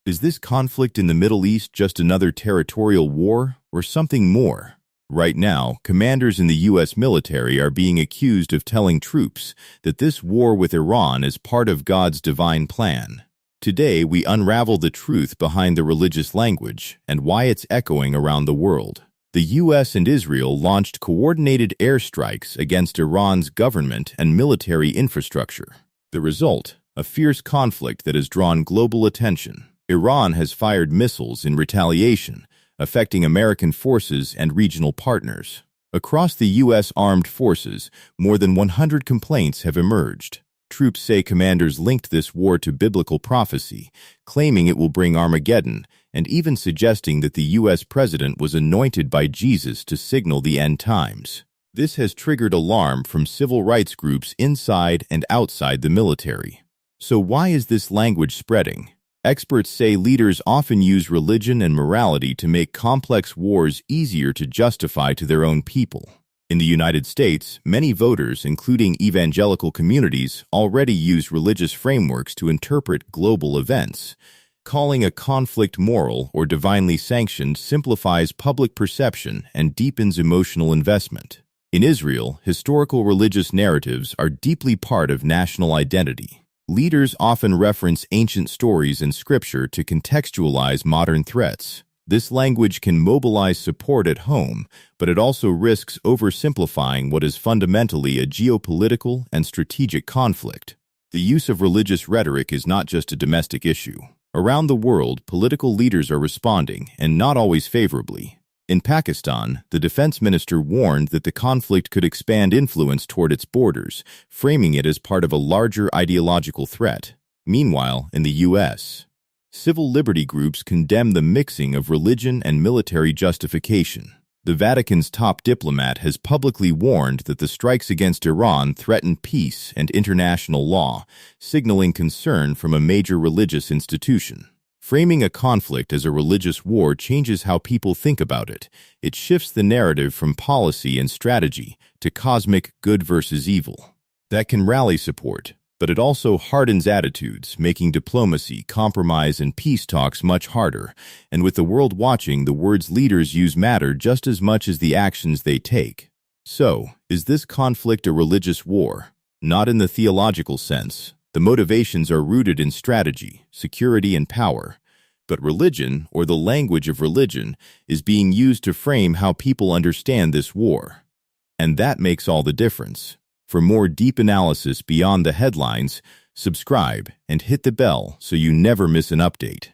Is this conflict in the Middle East just another territorial war or something more? Right now, commanders in the U.S. military are being accused of telling troops that this war with Iran is part of God's divine plan. Today, we unravel the truth behind the religious language and why it's echoing around the world. The U.S. and Israel launched coordinated airstrikes against Iran's government and military infrastructure. The result, a fierce conflict that has drawn global attention. Iran has fired missiles in retaliation, affecting American forces and regional partners. Across the U.S. armed forces, more than 100 complaints have emerged. Troops say commanders linked this war to biblical prophecy, claiming it will bring Armageddon, and even suggesting that the U.S. president was anointed by Jesus to signal the end times. This has triggered alarm from civil rights groups inside and outside the military. So why is this language spreading? Experts say leaders often use religion and morality to make complex wars easier to justify to their own people. In the United States, many voters, including evangelical communities, already use religious frameworks to interpret global events. Calling a conflict moral or divinely sanctioned simplifies public perception and deepens emotional investment. In Israel, historical religious narratives are deeply part of national identity. Leaders often reference ancient stories in scripture to contextualize modern threats. This language can mobilize support at home, but it also risks oversimplifying what is fundamentally a geopolitical and strategic conflict. The use of religious rhetoric is not just a domestic issue. Around the world, political leaders are responding, and not always favorably. In Pakistan, the defense minister warned that the conflict could expand influence toward its borders, framing it as part of a larger ideological threat. Meanwhile, in the U.S., civil liberty groups condemn the mixing of religion and military justification. The Vatican's top diplomat has publicly warned that the strikes against Iran threaten peace and international law, signaling concern from a major religious institution. Framing a conflict as a religious war changes how people think about it. It shifts the narrative from policy and strategy to cosmic good versus evil. That can rally support, but it also hardens attitudes, making diplomacy, compromise, and peace talks much harder. And with the world watching, the words leaders use matter just as much as the actions they take. So, is this conflict a religious war? Not in the theological sense. The motivations are rooted in strategy, security, and power. But religion, or the language of religion, is being used to frame how people understand this war. And that makes all the difference. For more deep analysis beyond the headlines, subscribe and hit the bell so you never miss an update.